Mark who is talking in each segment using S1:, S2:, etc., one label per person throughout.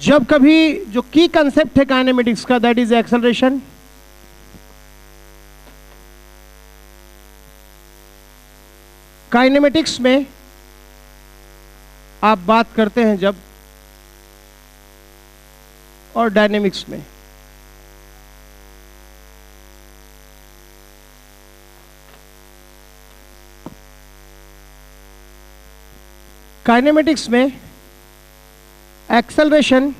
S1: जब कभी जो की कंसेप्ट है काइनेमेटिक्स का, दैट इज एक्सेलरेशन। काइनेमेटिक्स में आप बात करते हैं जब, और डायनेमिक्स में। काइनेमेटिक्स में एक्सेलरेशन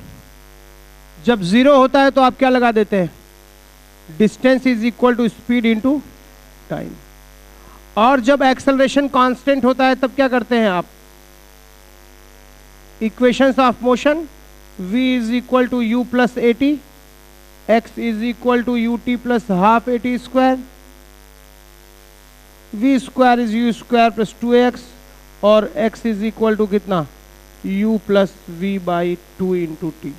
S1: जब 0 होता है तो आप क्या लगा देते हैं, distance is equal to speed into time. और जब एक्सेलरेशन कांस्टेंट होता है तब क्या करते हैं आप, equations of motion v is equal to u plus a t, x is equal to u t plus half a t square, v square is u square plus 2x, और x is equal to कितना, u plus v by 2 into t.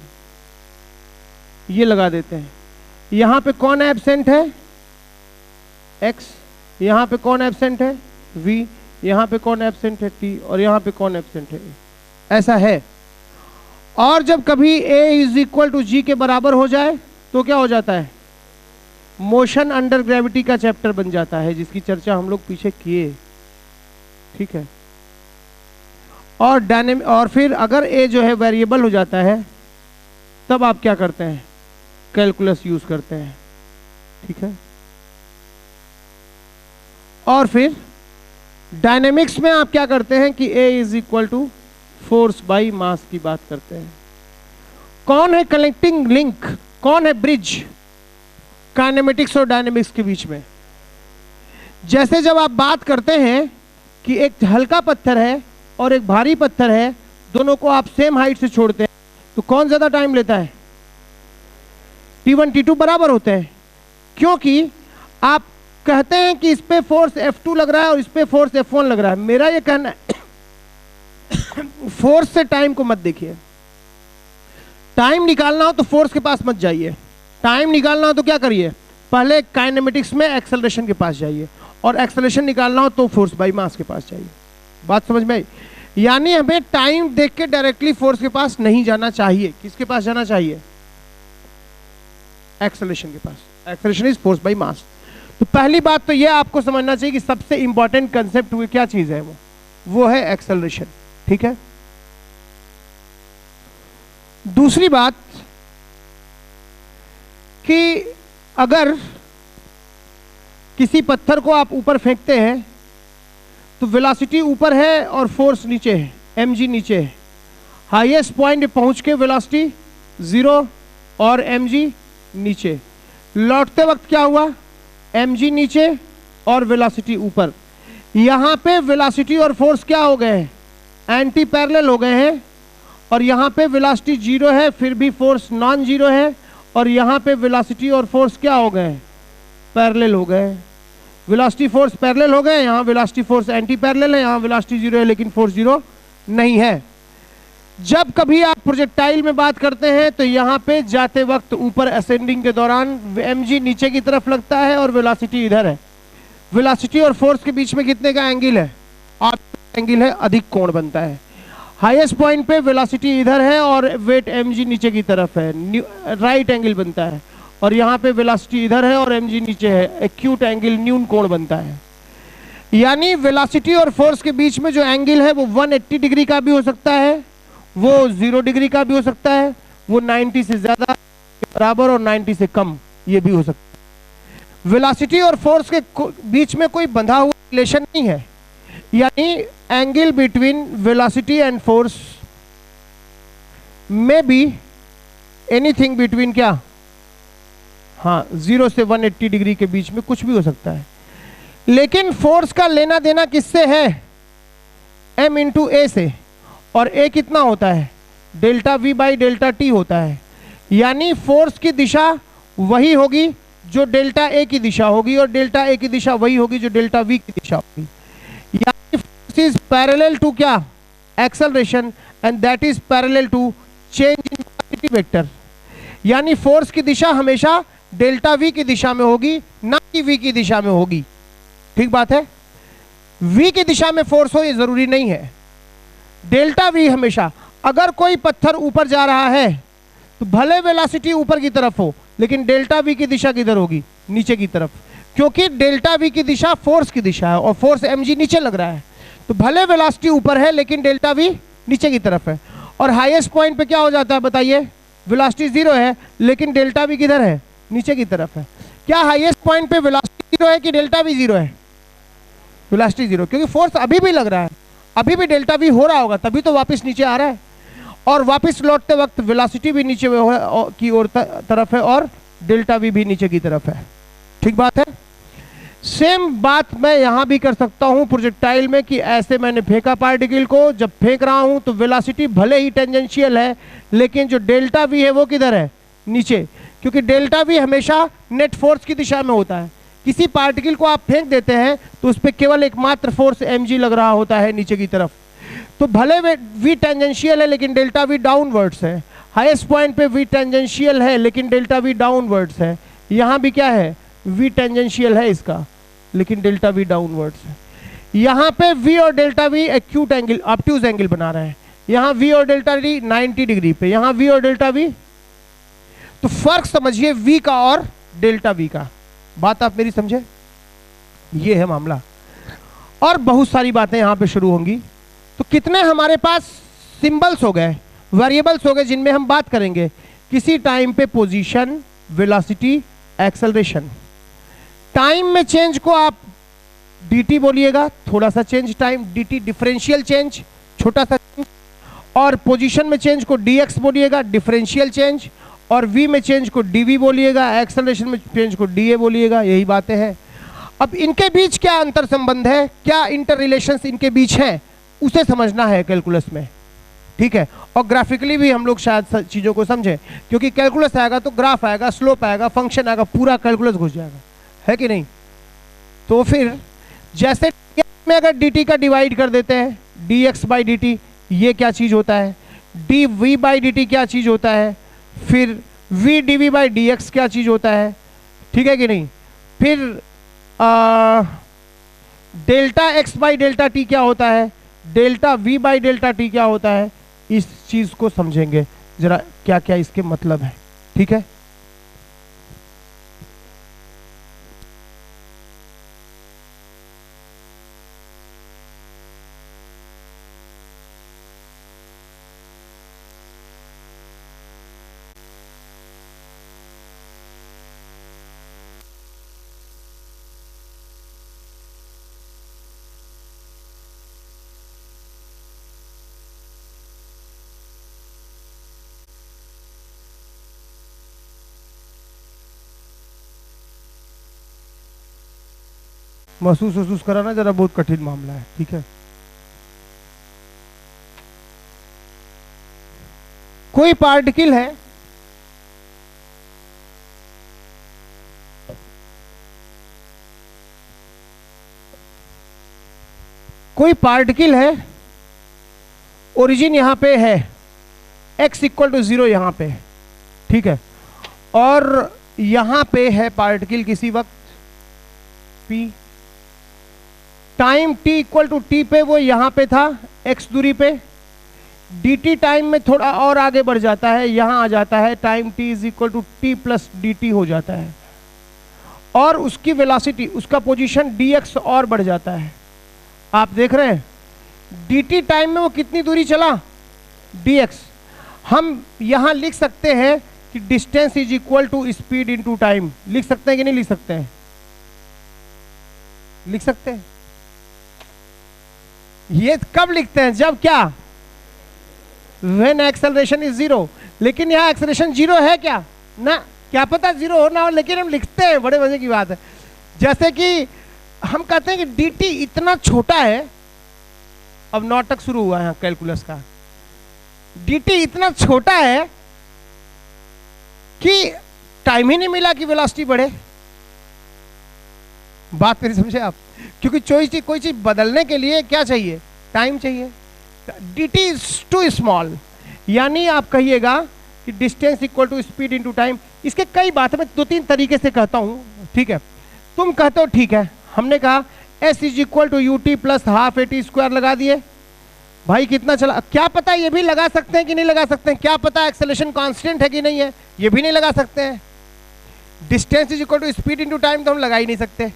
S1: ये लगा देते हैं। यहां पे कौन absent है, x, यहां पे कौन एब्सेंट है, v, यहां पे कौन एब्सेंट है, t, और यहां पे कौन एब्सेंट है, ऐसा है। और जब कभी a इज इक्वल टू जी के बराबर हो जाए तो क्या हो जाता है, मोशन अंडर ग्रेविटी का चैप्टर बन जाता है, जिसकी चर्चा हम लोग पीछे किए, ठीक है। और फिर अगर a जो है वेरिएबल हो जाता है तब आप क्या करते हैं, कैलकुलस यूज करते हैं, ठीक है। और फिर डायनेमिक्स में आप क्या करते हैं कि a is equal to force by mass की बात करते हैं। कौन है कनेक्टिंग लिंक, कौन है ब्रिज काइनेमेटिक्स और डायनेमिक्स के बीच में। जैसे जब आप बात करते हैं कि एक हल्का पत्थर है और एक भारी पत्थर है, दोनों को आप सेम हाइट से छोड़ते हैं, तो कौन ज्यादा टाइम लेता है, T1 T2 बराबर होते हैं। क्योंकि आप कहते हैं कि इस पे फोर्स F2 लग रहा है और इस पे फोर्स F1 लग रहा है। मेरा ये कहना है फोर्स से टाइम को मत देखिए। टाइम निकालना हो तो फोर्स के पास मत जाइए, टाइम निकालना हो तो क्या करिए, पहले काइनेमेटिक्स में एक्सेलरेशन के पास जाइए, और एक्सेलरेशन निकालना हो तो फोर्स बाई मास के पास जाइए। बात समझ में आई। यानी हमें टाइम देख के डायरेक्टली फोर्स के पास नहीं जाना चाहिए। किसके पास जाना चाहिए, एक्सेलरेशन के पास। Acceleration is force by mass. तो पहली बात तो यह आपको समझना चाहिए कि सबसे इंपॉर्टेंट कंसेप्ट वो क्या चीज है, वो है एक्सेलरेशन, ठीक है। दूसरी बात कि अगर किसी पत्थर को आप ऊपर फेंकते हैं तो वेलोसिटी ऊपर है और फोर्स नीचे है, mg नीचे है। हाईएस्ट पॉइंट पे पहुंच के वेलोसिटी 0 और mg नीचे। लौटते वक्त क्या हुआ, mg नीचे और वेलोसिटी ऊपर। यहां पे वेलोसिटी और फोर्स क्या हो गए हैं, एंटी पैरेलल हो गए हैं। और यहां पे वेलोसिटी 0 है फिर भी फोर्स नॉन जीरो है, और यहां पे वेलोसिटी और फोर्स क्या हो गए, पैरेलल हो गए। वेलोसिटी फोर्स पैरेलल हो गए, यहां वेलोसिटी फोर्स एंटी पैरेलल है, यहां वेलोसिटी 0 है लेकिन फोर्स 0 नहीं है। जब कभी आप प्रोजेक्टाइल में बात करते हैं तो यहां पे जाते वक्त ऊपर असेंडिंग के दौरान mg नीचे की तरफ लगता है और वेलोसिटी इधर है। वेलोसिटी और फोर्स के बीच में कितने का एंगल है, और एंगल है, अधिक कोण बनता है। हाईएस्ट पॉइंट पे वेलोसिटी इधर है और वेट mg नीचे की तरफ है, राइट एंगल बनता है। और यहाँ पे वेलोसिटी इधर है और mg नीचे है, एक्यूट एंगल, न्यून कोण बनता है। यानी वेलोसिटी और फोर्स के बीच में जो एंगल है वो 180 डिग्री का भी हो सकता है, वो 0 डिग्री का भी हो सकता है, वो 90 से ज्यादा बराबर और 90 से कम ये भी हो सकता है। वेलोसिटी और फोर्स के बीच में कोई बंधा हुआ रिलेशन नहीं है। यानी angle between velocity and force में बी एनीथिंग बिटवीन क्या, हाँ 0 से 180 डिग्री के बीच में कुछ भी हो सकता है। लेकिन फोर्स का लेना देना किससे है, m इंटू ए से, और a कितना होता है, delta v by delta T होता है। यानी फोर्स की दिशा वही होगी जो डेल्टा a की दिशा होगी, और डेल्टा a की दिशा वही होगी जो डेल्टा v की दिशा होगी। यानी फोर्स इज पैरेलल टू क्या, acceleration, and that is parallel to change in velocity vector. यानी फोर्स की दिशा हमेशा डेल्टा v की दिशा में होगी, ना कि v की दिशा में होगी। ठीक बात है। v की दिशा में फोर्स हो ये जरूरी नहीं है, डेल्टा v हमेशा। अगर कोई पत्थर ऊपर जा रहा है तो भले वेलोसिटी ऊपर की तरफ हो लेकिन डेल्टा वी की दिशा किधर होगी? नीचे की तरफ, क्योंकि डेल्टा वी की दिशा फोर्स की दिशा है और फोर्स mg नीचे लग रहा है। तो भले वेलोसिटी ऊपर है लेकिन डेल्टा वी नीचे की तरफ है। और हाईएस्ट पॉइंट पे क्या हो जाता है बताइए? वेलोसिटी 0 है लेकिन डेल्टा वी किधर है? नीचे की तरफ है। क्या हाईएस्ट पॉइंट पे वेलोसिटी 0 है कि डेल्टा वी 0 है? वेलोसिटी 0, क्योंकि फोर्स अभी भी लग रहा है, अभी भी डेल्टा वी हो रहा होगा, तभी तो वापस नीचे आ रहा है। और वापस लौटते वक्त वेलोसिटी भी नीचे की ओर तरफ है और डेल्टा वी भी नीचे की तरफ है। ठीक बात है। सेम बात मैं यहां भी कर सकता हूं प्रोजेक्टाइल में कि ऐसे मैंने फेंका पार्टिकल को, जब फेंक रहा हूं तो वेलोसिटी भले ही टेंजेंशियल है लेकिन जो डेल्टा वी है वो किधर है? नीचे, क्योंकि डेल्टा वी हमेशा नेट फोर्स की दिशा में होता है। किसी पार्टिकल को आप फेंक देते हैं तो उस पर केवल एकमात्र फोर्स mg लग रहा होता है नीचे की तरफ। तो भले वी टेंजेंशियल है लेकिन डेल्टा वी डाउनवर्ड्स है। हाईएस्ट पॉइंट पे वी टेंजेंशियल है लेकिन डेल्टा वी डाउनवर्ड्स है। यहां भी क्या है? वी टेंजेंशियल है इसका लेकिन डेल्टा वी डाउनवर्ड्स है। यहां पे वी और delta we acute angle, obtuse angle बना रहे हैं। यहां वी और डेल्टा वी 90 डिग्री पे, यहां वी और डेल्टा वी। तो फर्क समझिए वी का और डेल्टा वी का। बात आप मेरी समझे? ये है मामला। और बहुत सारी बातें यहां पे शुरू होंगी। तो कितने हमारे पास सिंबल्स हो गए, वेरिएबल्स हो गए जिनमें हम बात करेंगे किसी टाइम पे पोजीशन, वेलोसिटी, एक्सेलरेशन। टाइम में चेंज को आप dt बोलिएगा, थोड़ा सा change time, dt differential change, छोटा सा चेंज। और पोजीशन में चेंज को dx बोलिएगा, डिफरेंशियल चेंज। और v में चेंज को dv बोलिएगा, एक्सेलरेशन में चेंज को da बोलिएगा। यही बातें हैं। अब इनके बीच क्या अंतर संबंध है, क्या इंटर रिलेशंस इनके बीच हैं, उसे समझना है कैलकुलस में। ठीक है। और ग्राफिकली भी हम लोग शायद चीज़ों को समझें, क्योंकि कैलकुलस आएगा तो ग्राफ आएगा, स्लोप आएगा, फंक्शन आएगा, पूरा कैलकुलस घुस जाएगा, है कि नहीं? तो फिर जैसे में अगर dt का डिवाइड कर देते हैं dx बाई dt, ये क्या चीज़ होता है? dv बाई dt क्या चीज़ होता है? फिर v dv बाई dx क्या चीज़ होता है? ठीक है कि नहीं? फिर delta x by delta t क्या होता है? Delta v by delta t क्या होता है? इस चीज़ को समझेंगे जरा, क्या क्या इसके मतलब है। ठीक है। महसूस कराना जरा, बहुत कठिन मामला है। ठीक है। कोई पार्टिकल है, कोई पार्टिकल है, ओरिजिन यहां पे है, x इक्वल टू 0 यहां पे। ठीक है। और यहां पे है पार्टिकल किसी वक्त p, time t equal to t पे वो यहां पे था x दूरी पे। dt टाइम में थोड़ा और आगे बढ़ जाता है, यहां आ जाता है, time t is equal to t plus dt हो जाता है। और उसकी वेलोसिटी, उसका पोजीशन dx और बढ़ जाता है। आप देख रहे हैं dt टाइम में वो कितनी दूरी चला? dx। हम यहां लिख सकते हैं कि distance is equal to speed into time. लिख सकते हैं कि नहीं लिख सकते हैं? लिख सकते हैं। ये कब लिखते हैं? जब क्या? When acceleration is 0। लेकिन यहाँ एक्सेलरेशन 0 है क्या? ना, क्या पता 0 हो ना हो, लेकिन हम लिखते हैं। बड़े मजे की बात है। जैसे कि हम कहते हैं कि dt इतना छोटा है, अब नाटक शुरू हुआ है कैलकुलस का। dt इतना छोटा है कि टाइम ही नहीं मिला कि वेलोसिटी बढ़े। बात मेरी समझे आप? क्योंकि कोई चीज बदलने के लिए क्या चाहिए? टाइम चाहिए। dt इज टू स्मॉल, यानी आप कहिएगा कि distance equal to speed into time. इसके कई बातें मैं 2-3 तरीके से कहता हूं। ठीक है। तुम कहते हो ठीक है, हमने कहा s is equal to ut plus half at square लगा दिए, भाई कितना चला, क्या पता ये भी लगा सकते हैं कि नहीं लगा सकते हैं, क्या पता एक्सेलरेशन कांस्टेंट है कि नहीं है, ये भी नहीं लगा सकते हैं। Distance is equal to speed into time तो हम लगा ही नहीं सकते,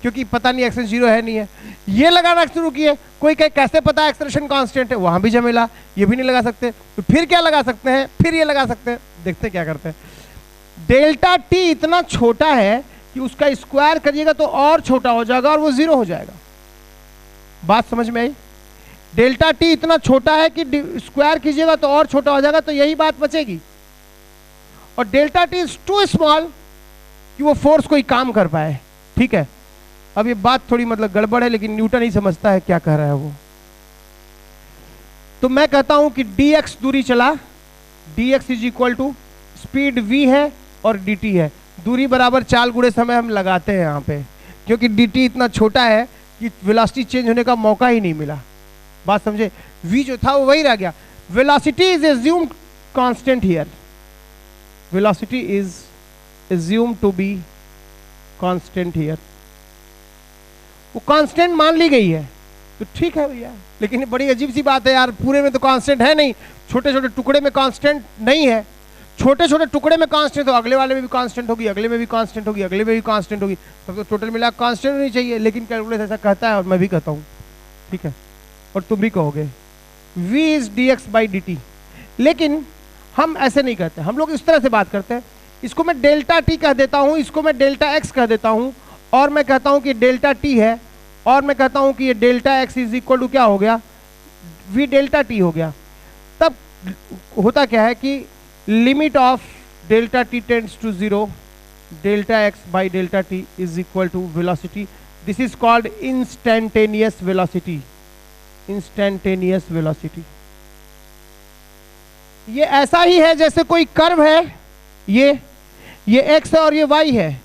S1: क्योंकि पता नहीं एक्सेलरेशन जीरो है नहीं है। ये लगाना शुरू किए, कोई कहे कैसे पता एक्सेलरेशन कांस्टेंट है, वहां भी झमेला, ये भी नहीं लगा सकते। तो फिर क्या लगा सकते हैं, फिर ये लगा सकते हैं। देखते हैं क्या करते हैं। डेल्टा टी इतना छोटा है कि उसका स्क्वायर करिएगा तो और छोटा हो जाएगा और वो जीरो हो जाएगा। बात समझ में आई? डेल्टा टी इतना छोटा है कि स्क्वायर कीजिएगा तो और छोटा हो जाएगा, तो यही बात बचेगी। और delta t is too small कि वो फोर्स कोई काम कर पाए। ठीक है, अब ये बात थोड़ी मतलब गड़बड़ है, लेकिन न्यूटन ही समझता है क्या कह रहा है वो। तो मैं कहता हूं कि dx दूरी चला, dx is equal to speed v है और dt है। दूरी बराबर चाल गुणे समय हम लगाते हैं यहाँ पे, क्योंकि dt इतना छोटा है कि वेलोसिटी चेंज होने का मौका ही नहीं मिला। बात समझे? v जो था वो वही रह गया। Velocity is assumed constant here, velocity is assumed to be constant here. वो कांस्टेंट मान ली गई है तो ठीक है भैया, लेकिन बड़ी अजीब सी बात है यार, पूरे में तो कांस्टेंट है नहीं, छोटे छोटे टुकड़े में कांस्टेंट नहीं है। छोटे छोटे टुकड़े में कांस्टेंट तो अगले वाले में भी कांस्टेंट होगी, अगले में भी कांस्टेंट होगी, अगले में भी कांस्टेंट होगी, तब तो टोटल मिला कांस्टेंट होनी चाहिए। लेकिन कैलकुलेटर ऐसा कहता है और मैं भी कहता हूँ, ठीक है, और तुम भी कहोगे v is dx by dt। लेकिन हम ऐसे नहीं कहते, हम लोग इस तरह से बात करते हैं। इसको मैं डेल्टा टी कह देता हूँ, इसको मैं डेल्टा एक्स कह देता हूँ, और मैं कहता हूँ कि डेल्टा टी है, और मैं कहता हूँ कि ये delta x is equal to क्या हो गया, v डेल्टा टी हो गया। तब होता क्या है कि limit of delta t tends to zero, delta x by delta t is equal to velocity. This is called instantaneous velocity, instantaneous velocity. ये ऐसा ही है जैसे कोई कर्व है, ये x है और ये y है।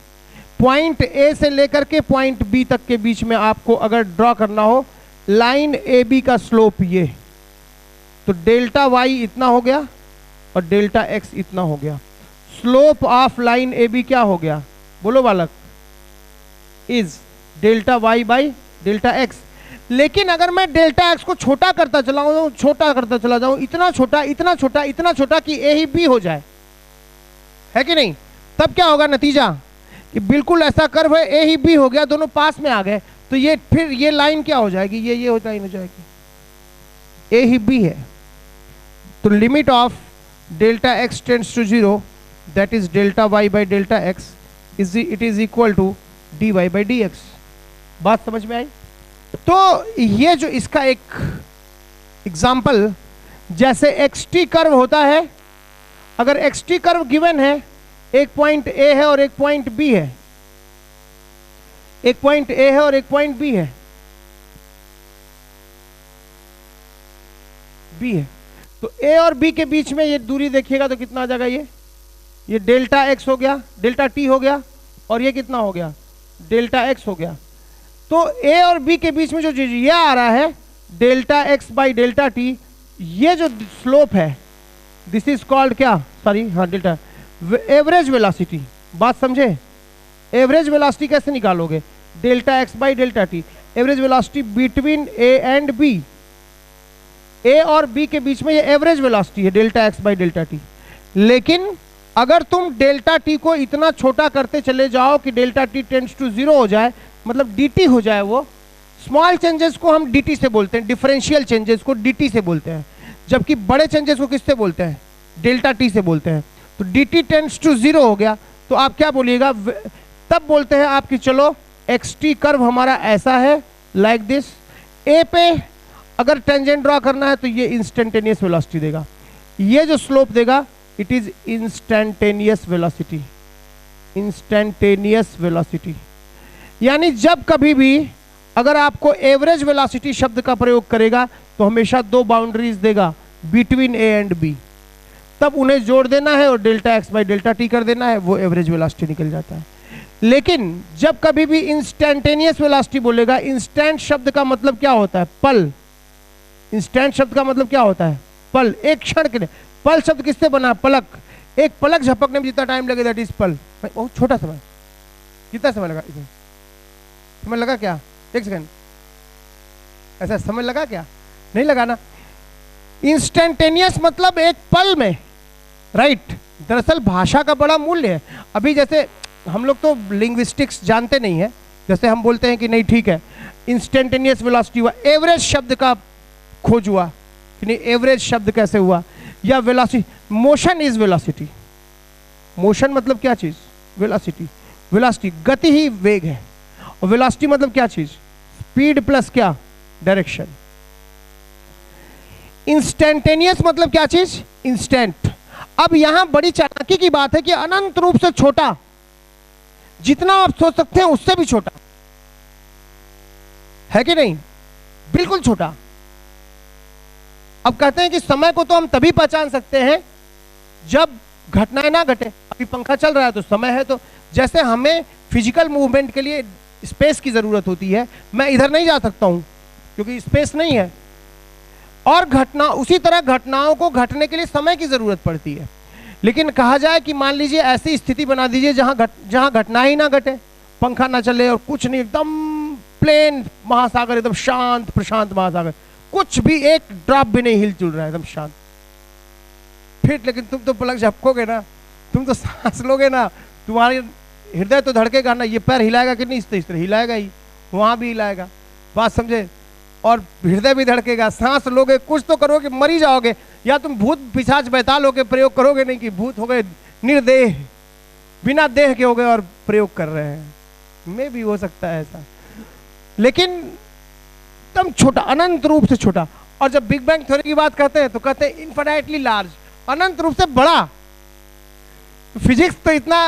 S1: पॉइंट A से लेकर के पॉइंट B तक के बीच में आपको अगर ड्रॉ करना हो लाइन AB का स्लोप ये, तो डेल्टा y इतना हो गया और डेल्टा x इतना हो गया। स्लोप ऑफ लाइन AB क्या हो गया, बोलो बालक, is delta y by delta x। लेकिन अगर मैं डेल्टा x को छोटा करता चला जाऊं, छोटा करता चला जाऊं, इतना छोटा इतना छोटा इतना छोटा कि A ही B हो जाए, है कि नहीं, तब क्या होगा नतीजा कि बिल्कुल ऐसा कर्व है, A ही B हो गया, दोनों पास में आ गए, तो ये फिर ये लाइन क्या हो जाएगी, ये हो जाएगी, A ही B है। तो limit of delta x tends to zero, that is delta y by delta x, it is equal to dy by dx। बात समझ में आई? तो ये जो इसका एक एग्जाम्पल, जैसे xt कर्व होता है, अगर xt कर्व गिवन है, एक पॉइंट A है और एक पॉइंट B है, एक पॉइंट A है और एक पॉइंट B है, B है, तो A और B के बीच में ये दूरी देखिएगा तो कितना आ जाएगा, ये डेल्टा x हो गया, डेल्टा t हो गया, और ये कितना हो गया, डेल्टा x हो गया। तो A और B के बीच में जो ये आ रहा है delta x by delta t, ये जो स्लोप है, दिस इज कॉल्ड क्या, सॉरी, हाँ, डेल्टा एवरेज वेलोसिटी। बात समझे? एवरेज वेलोसिटी कैसे निकालोगे, delta x by delta t, average velocity between A and B। A और B के बीच में ये एवरेज वेलोसिटी है, delta x by delta t। लेकिन अगर तुम डेल्टा t को इतना छोटा करते चले जाओ कि delta t tends to zero हो जाए, मतलब dt हो जाए, वो स्मॉल चेंजेस को हम dt से बोलते हैं, डिफरेंशियल चेंजेस को dt से बोलते हैं, जबकि बड़े चेंजेस को किससे बोलते हैं, डेल्टा t से बोलते हैं। तो dt टेंड्स टू जीरो हो गया, तो आप क्या बोलिएगा, तब बोलते हैं आप कि चलो xt कर्व हमारा ऐसा है, लाइक दिस। A पे अगर टेंजेंट ड्रॉ करना है तो ये इंस्टेंटेनियस वेलोसिटी देगा, ये जो स्लोप देगा it is instantaneous velocity, instantaneous velocity. यानी जब कभी भी अगर आपको एवरेज वेलोसिटी शब्द का प्रयोग करेगा तो हमेशा दो बाउंड्रीज देगा, बिटवीन A एंड B, तब उन्हें जोड़ देना है और delta x by delta t कर देना है, वो एवरेज वेलोसिटी निकल जाता है। लेकिन जब कभी भी इंस्टेंटेनियस वेलोसिटी बोलेगा, इंस्टेंट शब्द का मतलब क्या होता है, पल। इंस्टेंट शब्द का मतलब क्या होता है, पल, एक क्षण के लिए। पल शब्द किससे बना, पलक, एक पलक झपकने में जितना टाइम लगे दैट इज पल। बहुत छोटा समय, कितना समय लगा, समय लगा क्या, एक सेकंड, ऐसा समय लगा क्या, नहीं लगा ना। इंस्टेंटेनियस मतलब एक पल में, राइट। दरअसल भाषा का बड़ा मूल्य है। अभी जैसे हम लोग तो लिंग्विस्टिक्स जानते नहीं है, जैसे हम बोलते हैं कि नहीं ठीक है इंस्टेंटेनियस वेलोसिटी हुआ, एवरेज शब्द का खोज हुआ कि नहीं, एवरेज शब्द कैसे हुआ, या velocity, motion is velocity. Motion मतलब क्या चीज? वेलोसिटी। वेलोसिटी गति ही वेग है, और वेलोसिटी मतलब क्या चीज? स्पीड प्लस क्या? डायरेक्शन। इंस्टेंटेनियस मतलब क्या चीज? इंस्टेंट। अब यहां बड़ी चालाकी की बात है कि अनंत रूप से छोटा, जितना आप सोच सकते हैं उससे भी छोटा है कि नहीं, बिल्कुल छोटा। अब कहते हैं कि समय को तो हम तभी पहचान सकते हैं जब घटनाएं ना घटे। अभी पंखा चल रहा है तो समय है, तो जैसे हमें फिजिकल मूवमेंट के लिए स्पेस की जरूरत होती है, मैं इधर नहीं जा सकता हूं क्योंकि स्पेस नहीं है, और घटना उसी तरह घटनाओं को घटने के लिए समय की जरूरत पड़ती है। लेकिन कहा जाए कि मान लीजिए ऐसी स्थिति बना दीजिए जहां घटना ही ना घटे, पंखा ना चले और कुछ नहीं, एकदम प्लेन महासागर, एकदम शांत प्रशांत महासागर, कुछ भी एक ड्रॉप भी नहीं हिल जुल रहा है, एकदम शांत। फिर लेकिन तुम तो पलक झपकोगे ना, तुम तो सांस लोगे ना, तुम्हारे हृदय तो धड़केगा ना, ये पैर हिलाएगा कि नहीं, इस तरह हिलाएगा ही, वहां भी हिलाएगा, बात समझे, और हृदय भी धड़केगा, सांस लोगे, कुछ तो करोगे, मरी जाओगे। या तुम भूत पिशाच बैतालों के प्रयोग करोगे नहीं कि भूत हो गए निर्देह, बिना देह के हो गए और प्रयोग कर रहे हैं, में भी हो सकता है ऐसा, लेकिन एकदम छोटा, अनंत रूप से छोटा। और जब बिग बैंग थ्योरी की बात करते हैं तो कहते हैं इनफाइनाइटली लार्ज, अनंत रूप से बड़ा। फिजिक्स तो इतना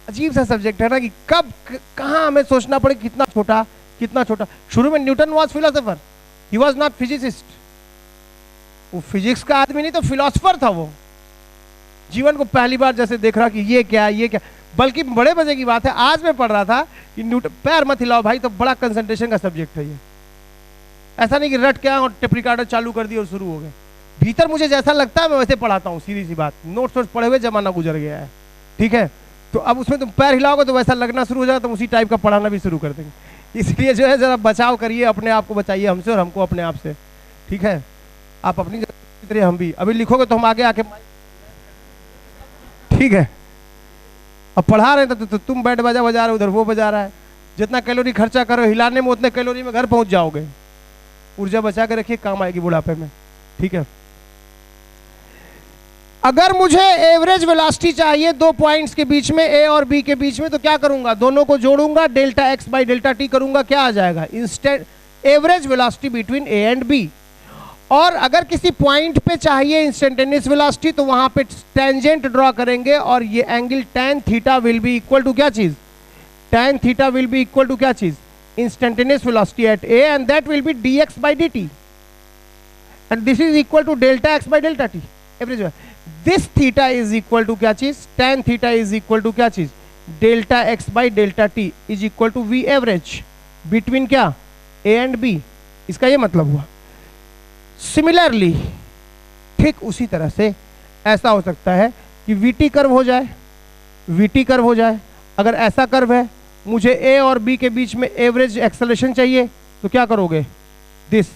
S1: अजीब सा सब्जेक्ट है ना कि कब कहां हमें सोचना पड़े कितना छोटा कितना छोटा। शुरू में Newton was philosopher, he was not physicist. वो फिजिक्स का आदमी नहीं तो फिलोसोफर था। वो जीवन को पहली बार जैसे देख रहा कि ये क्या ये क्या, बल्कि बड़े मजे की बात है, आज मैं पढ़ रहा था कि न्यूटन, पैर मत हिलाओ भाई, तो बड़ा कंसंट्रेशन का सब्जेक्ट है ये। ऐसा नहीं कि रट के और टेप रिकॉर्डर चालू कर दिया और शुरू हो गए। भीतर मुझे जैसा लगता है मैं वैसे पढ़ाता हूँ, सीधी सी बात, नोट्स वोट्स पढ़े हुए जमाना गुजर गया है, ठीक है। तो अब उसमें तुम पैर हिलाओगे तो वैसा लगना शुरू हो जाएगा, तो उसी टाइप का पढ़ाना भी शुरू कर देंगे। इसलिए जो है जरा बचाव करिए, अपने आप को बचाइए हमसे और हमको अपने आप से, ठीक है। आप अपनी जगह, हम भी अभी लिखोगे तो हम आगे आके, ठीक है। अब पढ़ा रहे हैं तो तुम बैठ बजा रहे हो, उधर वो बजा रहा है। जितना कैलोरी खर्चा करो हिलाने में, उतने कैलोरी में घर पहुंच जाओगे। ऊर्जा बचा के रखिए, काम आएगी बुढ़ापे में, ठीक है। अगर मुझे एवरेज वेलोसिटी चाहिए दो पॉइंट्स के बीच में, ए और बी के बीच में, तो क्या करूंगा? दोनों को जोड़ूंगा, delta x by delta t करूंगा, क्या आ जाएगा? Instant average velocity between a and b. और अगर किसी पॉइंट पे चाहिए इंस्टेंटेनियस वेलोसिटी, तो वहां पे टेंजेंट ड्रॉ करेंगे, और ये angle tan theta will be equal to क्या चीज? tan theta will be equal to क्या चीज? Instantaneous velocity at a, and that will be dx by dt, and this is equal to delta x by delta t average. This theta is equal to क्या चीज? tan theta is equal to क्या चीज? Delta x by delta t is equal to v average between क्या? a and b। इसका ये मतलब हुआ। Similarly ठीक उसी तरह से ऐसा हो सकता है कि vt कर्व हो जाए, vt कर्व हो जाए। अगर ऐसा कर्व है, मुझे a और b के बीच में एवरेज एक्सेलरेशन चाहिए, तो क्या करोगे? This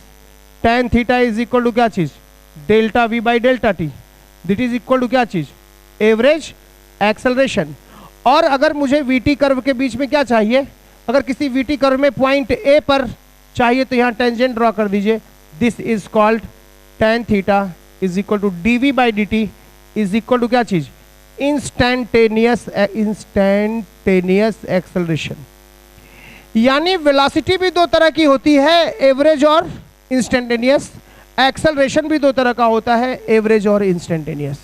S1: tan theta is equal to क्या चीज? Delta v by delta t, that is equal to क्या चीज? Average acceleration. और अगर मुझे vt कर्व के बीच में क्या चाहिए? अगर किसी vt कर्व में पॉइंट a पर चाहिए, तो यहाँ टेंजेंट ड्रॉ कर दीजिए। This is called tan theta is equal to dv by dt is equal to क्या चीज? Instantaneous acceleration. यानी वेलोसिटी भी दो तरह की होती है, एवरेज और इंस्टेंटेनियस। एक्सेलरेशन भी दो तरह का होता है, एवरेज और इंस्टेंटेनियस।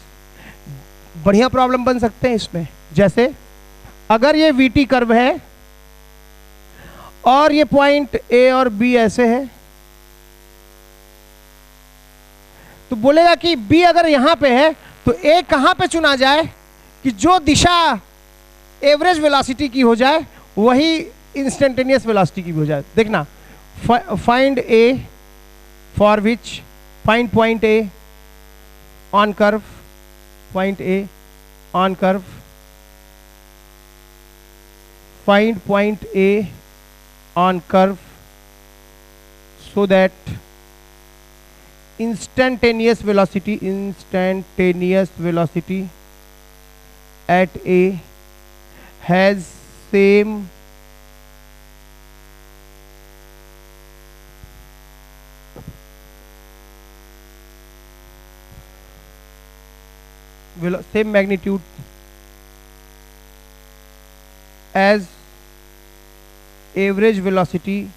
S1: बढ़िया प्रॉब्लम बन सकते हैं इसमें, जैसे अगर ये vt कर्व है और ये पॉइंट a और b ऐसे है, तो बोलेगा कि b अगर यहां पे है तो a कहां पे चुना जाए कि जो दिशा एवरेज वेलोसिटी की हो जाए वही इंस्टेंटेनियस वेलोसिटी की भी हो जाए। देखना, find a for which, find point A on curve, point A on curve, find point A on curve so that instantaneous velocity at A has same magnitude as average velocity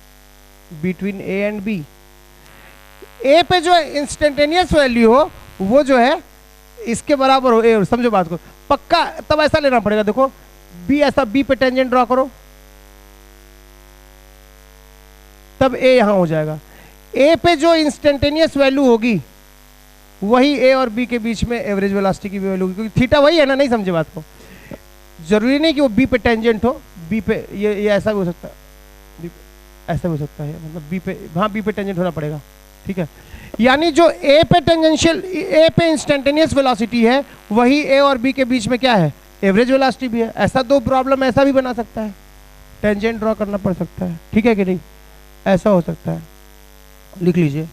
S1: between A and B। A पे जो instantaneous value हो वो जो है इसके बराबर हो A, समझो बात को पक्का। तब ऐसा लेना पड़ेगा, देखो B ऐसा, B पे टेंजेंट ड्रॉ करो, तब A यहां हो जाएगा। A पे जो इंस्टेंटेनियस वैल्यू होगी वही A और B के बीच में एवरेज वेलोसिटी की वैल्यू होगी, क्योंकि थीटा वही है ना, नहीं समझे बात को। जरूरी नहीं कि वो B पे टेंजेंट हो, B पे ये ऐसा भी हो सकता है, B पे ऐसा भी हो सकता है, मतलब B पे, हाँ B पे टेंजेंट होना पड़ेगा, ठीक है। यानी जो A पे टेंजेंशियल, A पे इंस्टेंटेनियस वेलोसिटी है वही A और B के बीच में क्या है, एवरेज वेलोसिटी भी है। ऐसा दो प्रॉब्लम ऐसा भी बना सकता है, टेंजेंट ड्रॉ करना पड़ सकता है, ठीक है कि नहीं, ऐसा हो सकता है, लिख लीजिए।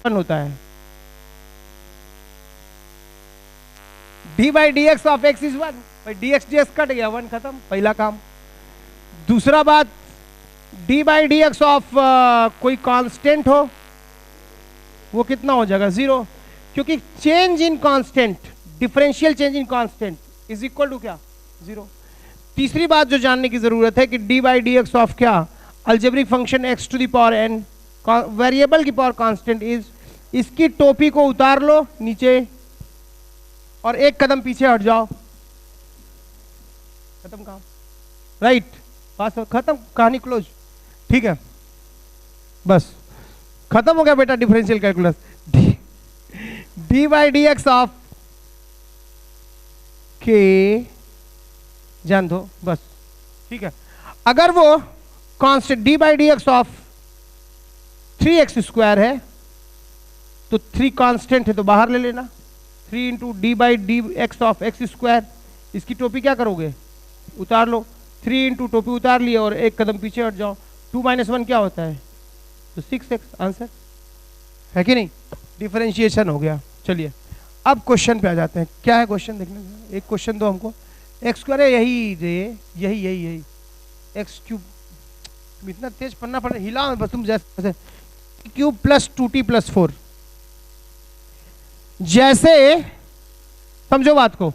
S1: होता है D by D x of x is 1, भाई डी एक्स कट गया, 1 खत्म, पहला काम। दूसरा बात, d by D x of कोई कांस्टेंट हो वो कितना हो जाएगा, 0, क्योंकि change in constant, differential change in constant is equal to क्या, 0। तीसरी बात जो जानने की जरूरत है कि D by D x of क्या, algebraic function X to the power n, variable की पावर कांस्टेंट इज, इसकी टोपी को उतार लो नीचे और एक कदम पीछे हट जाओ, खत्म काम, राइट, बस खत्म, कहानी क्लोज, ठीक है, बस खत्म हो गया बेटा differential calculus. D by D x of के जान दो बस, ठीक है। अगर वो constant D by D x of 3x square है तो 3 कांस्टेंट है तो बाहर ले लेना, 3 into D by D x of x square, इसकी टोपी क्या करोगे, उतार लो, 3 इंटू टोपी उतार लिया और एक कदम पीछे हट जाओ, 2 - 1 क्या होता है, तो 6x आंसर है कि नहीं, डिफरेंशिएशन हो गया। चलिए अब क्वेश्चन पे आ जाते हैं, क्या है क्वेश्चन देखने, एक क्वेश्चन दो हमको, एक्स स्क्वायर है, यही एक्स क्यूब, इतना तेज पढ़ना पड़े, हिला बस तुम जैसे, क्यूब प्लस 2t प्लस 4, जैसे समझो बात को,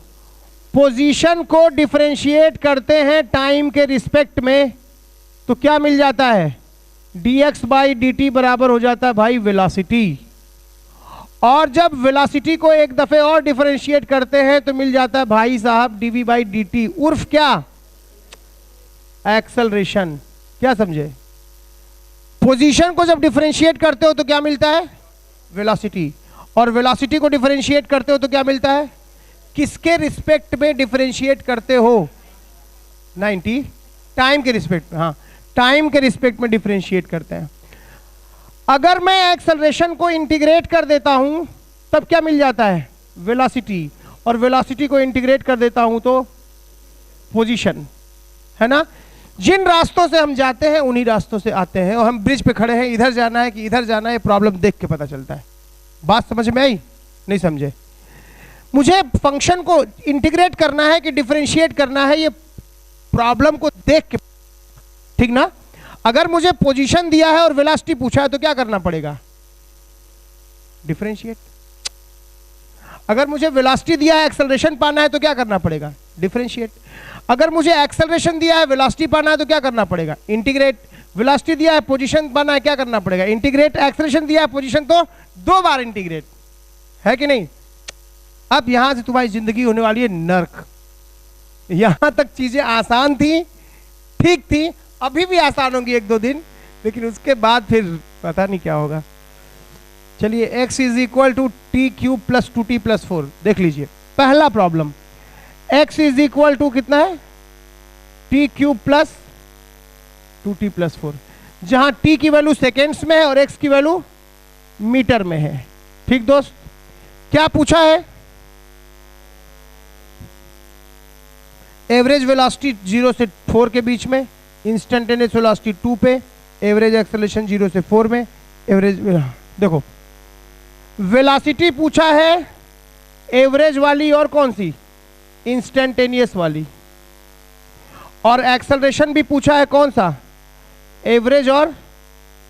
S1: पोजीशन को डिफरेंशिएट करते हैं टाइम के रिस्पेक्ट में तो क्या मिल जाता है, dx बाई dt बराबर हो जाता है भाई वेलोसिटी, और जब वेलोसिटी को एक दफे और डिफरेंशिएट करते हैं तो मिल जाता है भाई साहब dv बाई dt, उर्फ क्या, एक्सेलरेशन, क्या समझे। पोजीशन को जब डिफरेंशिएट करते हो तो क्या मिलता है, वेलोसिटी, और वेलोसिटी को डिफरेंशिएट करते हो तो क्या मिलता है, किसके रिस्पेक्ट में डिफरेंशिएट करते हो, 90, टाइम के रिस्पेक्ट में, हाँ टाइम के रिस्पेक्ट में डिफरेंशिएट करते हैं। अगर मैं एक्सेलरेशन को इंटीग्रेट कर देता हूं तब क्या मिल जाता है, वेलोसिटी, और वेलोसिटी को इंटीग्रेट कर देता हूं तो पोजीशन, है ना। जिन रास्तों से हम जाते हैं उन्हीं रास्तों से आते हैं, और हम ब्रिज पे खड़े हैं, इधर जाना है कि इधर जाना है, प्रॉब्लम देख के पता चलता है। बात समझ में आई, नहीं समझे, मुझे फंक्शन को इंटीग्रेट करना है कि डिफरेंशिएट करना है, ये प्रॉब्लम को देख के, ठीक ना। अगर मुझे पोजीशन दिया है और वेलोसिटी पूछा है तो क्या करना पड़ेगा, डिफरेंशिएट। अगर मुझे वेलोसिटी दिया है, एक्सेलरेशन पाना है तो क्या करना पड़ेगा, डिफरेंशिएट। अगर मुझे एक्सेलरेशन दिया है, वेलोसिटी पाना है तो क्या करना पड़ेगा, इंटीग्रेट। वेलोसिटी दिया है, पोजीशन पाना है, क्या करना पड़ेगा, इंटीग्रेट। एक्सेलरेशन दिया है, पोजीशन, तो 2 बार इंटीग्रेट, है कि नहीं। अब यहां से तुम्हारी जिंदगी होने वाली है नर्क। यहां तक चीजें आसान थी, ठीक थी, अभी भी आसान होंगी 1-2 दिन, लेकिन उसके बाद फिर पता नहीं क्या होगा। चलिए, x is equal to t cube plus 2t plus 4 देख लीजिए। पहला problem, x is equal to कितना है, T cube plus 2t plus 4, जहां t की वैल्यू सेकेंड्स में है और x की वैल्यू मीटर में है। ठीक दोस्त, क्या पूछा है, एवरेज वेलोसिटी 0 से 4 के बीच में, इंस्टेंटेनियस वेलोसिटी 2 पे, एवरेज एक्सेलरेशन 0 से 4 में, एवरेज। देखो, वेलोसिटी पूछा है एवरेज वाली और कौन सी, इंस्टेंटेनियस वाली, और एक्सेलरेशन भी पूछा है कौन सा, एवरेज और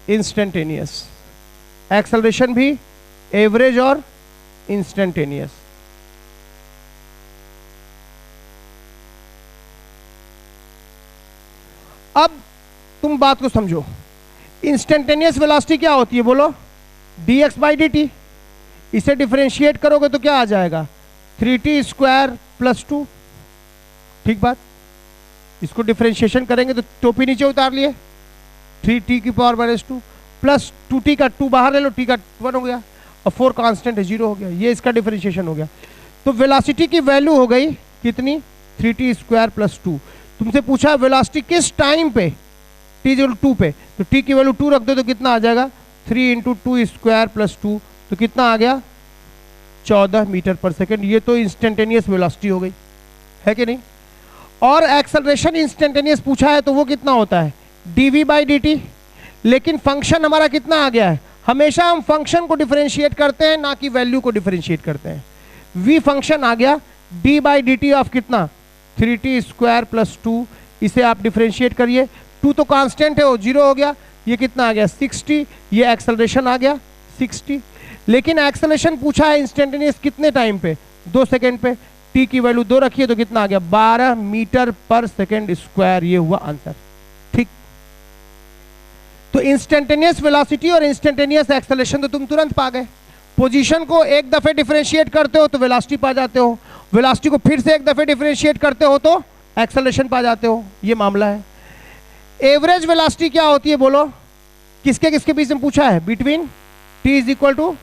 S1: इंस्टेंटेनियस। एक्सेलरेशन भी एवरेज और इंस्टेंटेनियस। अब तुम बात को समझो, इंस्टेंटेनियस वेलोसिटी क्या होती है बोलो, dx बाई dt। इसे डिफरेंशिएट करोगे तो क्या आ जाएगा, 3t स्क्वायर प्लस 2। ठीक बात, इसको डिफरेंशिएशन करेंगे तो टोपी नीचे उतार लिए, 3t की पावर माइनस 2 प्लस 2t का 2 बाहर ले लो, t का 1 हो गया, और 4 कांस्टेंट है, 0 हो गया। ये इसका डिफरेंशिएशन हो गया। तो वेलोसिटी की वैल्यू हो गई कितनी, 3t स्क्वायर प्लस 2। तुमसे पूछा वेलोसिटी किस टाइम पे, t 2 पे, तो t की वैल्यू 2 रख दो तो कितना आ जाएगा, 3 इंटू 2 स्क्वायर प्लस 2, तो कितना आ गया, 14 मीटर पर सेकेंड। ये तो इंस्टेंटेनियस वेलोसिटी हो गई, है कि नहीं। और एक्सेलरेशन इंस्टेंटेनियस पूछा है तो वो कितना होता है, dv बाई dt। लेकिन फंक्शन हमारा कितना आ गया है, हमेशा हम फंक्शन को डिफरेंशिएट करते हैं, ना कि वैल्यू को डिफरेंशिएट करते हैं। v फंक्शन आ गया, d बाई dt ऑफ कितना, 3t स्क्वायर प्लस 2। इसे आप डिफरेंशिएट करिए, 2 तो कांस्टेंट है, वो 0 हो गया। ये कितना आ गया, 60। ये एक्सेलरेशन आ गया 60। लेकिन एक्सेलरेशन पूछा है इंस्टेंटेनियस कितने टाइम पे, 2 सेकेंड पे। t की वैल्यू 2 रखिए तो कितना आ गया, 12 मीटर पर सेकेंड स्क्वायर। ये हुआ आंसर। ठीक, तो इंस्टेंटेनियस वेलोसिटी और इंस्टेंटेनियस एक्सेलरेशन तो तुम तुरंत पा गए। पोजीशन को एक दफे डिफरेंशिएट करते हो तो वेलोसिटी पा जाते हो, वेलोसिटी को फिर से एक दफे डिफरेंशिएट करते हो तो एक्सेलरेशन पा जाते हो। ये मामला है। एवरेज वेलोसिटी क्या होती है बोलो, किसके किसके बीच में पूछा है, between t is equal to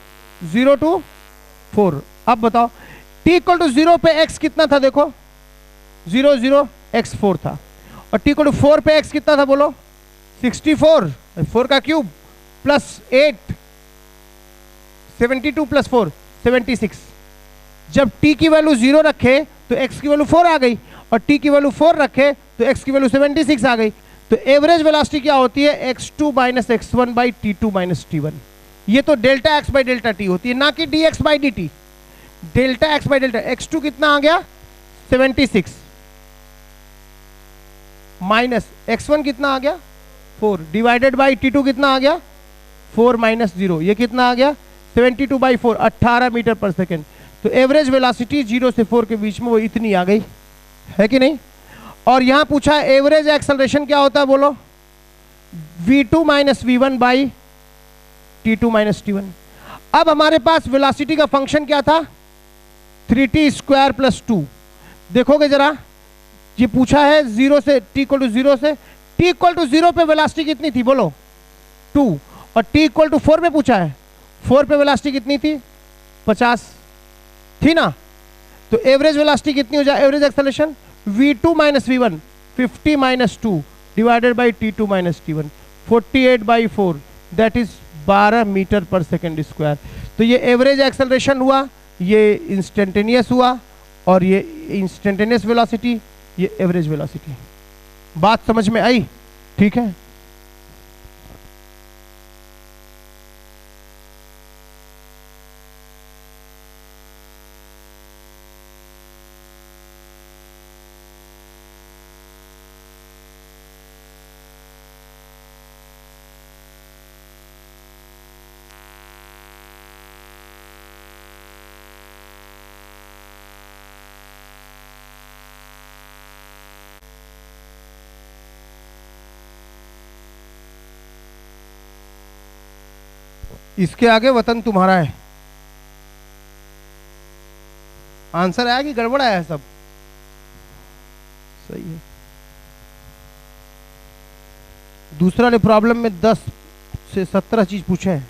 S1: 0 to 4। अब बताओ, t इक्वल टू 0 पे x कितना था, देखो 0 0 x 4 था, और t इक्वल टू 4 पे x कितना था बोलो, 64, 4 का क्यूब प्लस 8, 72 प्लस 4 76। जब t की वैल्यू 0 रखे तो x की वैल्यू 4 आ गई, और t की वैल्यू 4 रखे तो x की वैल्यू 76 आ गई। तो एवरेज वेलोसिटी क्या होती है, x2 minus x1 by t2 minus t1। ये तो delta x by delta t होती है, ना कि dx by dt। Delta x by delta, x2 कितना आ गया 76 माइनस x1 कितना आ गया 4 डिवाइडेड बाई t2 कितना आ गया 4 माइनस 0, ये कितना आ गया 72 बाई 4, 18 मीटर पर सेकेंड। तो एवरेज वेलोसिटी 0 से 4 के बीच में वो इतनी आ गई, है कि नहीं। और यहां पूछा एवरेज एक्सेलरेशन क्या होता है बोलो, v2 minus v1 by t2 minus t1। अब हमारे पास वेलोसिटी का फंक्शन क्या था, 3t स्क्वायर प्लस 2। देखोगे जरा, ये पूछा है 0 से t इक्वल टू 0 से, t इक्वल टू 0 पे वेलोसिटी कितनी थी बोलो 2, और t इक्वल टू 4 पे पूछा है, 4 पे वेलोसिटी कितनी थी 50 थी ना। तो एवरेज वेलोसिटी कितनी हो जाए, average acceleration v2 minus v1 50 minus 2 divided by t2 minus t1, 48 by 4, that is 12 metre पर सेकेंड स्क्वायर। तो ये एवरेज एक्सेलरेशन हुआ, ये इंस्टेंटेनियस हुआ, और ये इंस्टेंटेनियस वेलोसिटी, ये एवरेज वेलोसिटी। बात समझ में आई, ठीक है। इसके आगे वतन तुम्हारा है। आंसर आया कि गड़बड़ आया सब? सही है। दूसरा वाले प्रॉब्लम में 10 से 17 चीज पूछे हैं।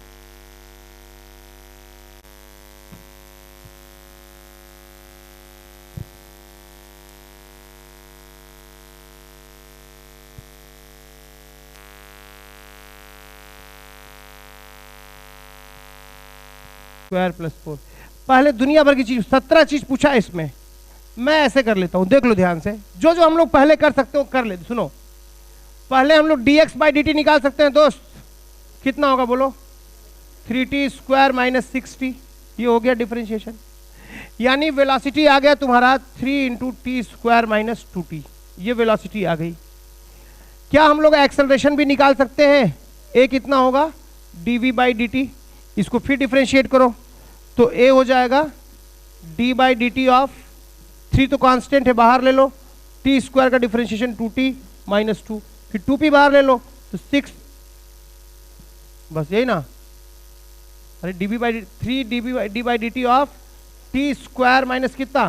S1: स्क्वायर प्लस 4, पहले दुनिया भर की चीज 17 चीज पूछा है इसमें। मैं ऐसे कर लेता हूं, देख लो ध्यान से, जो जो हम लोग पहले कर सकते हो कर ले। सुनो, पहले हम लोग dx बाई dt निकाल सकते हैं दोस्त। कितना होगा बोलो? 3t square minus 6t। ये हो गया डिफरेंशिएशन, यानी वेलोसिटी आ गया तुम्हारा 3 into T square minus 2t। ये वेलोसिटी आ गई। क्या हम लोग एक्सेलरेशन भी निकाल सकते हैं? a कितना होगा? dv by dt। इसको फिर डिफरेंशिएट करो तो a हो जाएगा d by d t of 3 तो कांस्टेंट है, बाहर ले लो, t स्क्वायर का डिफरेंशिएशन 2t माइनस 2, फिर 2p बाहर ले लो तो 6, बस यही ना। अरे dv by 3 d by d t of t square minus कितना?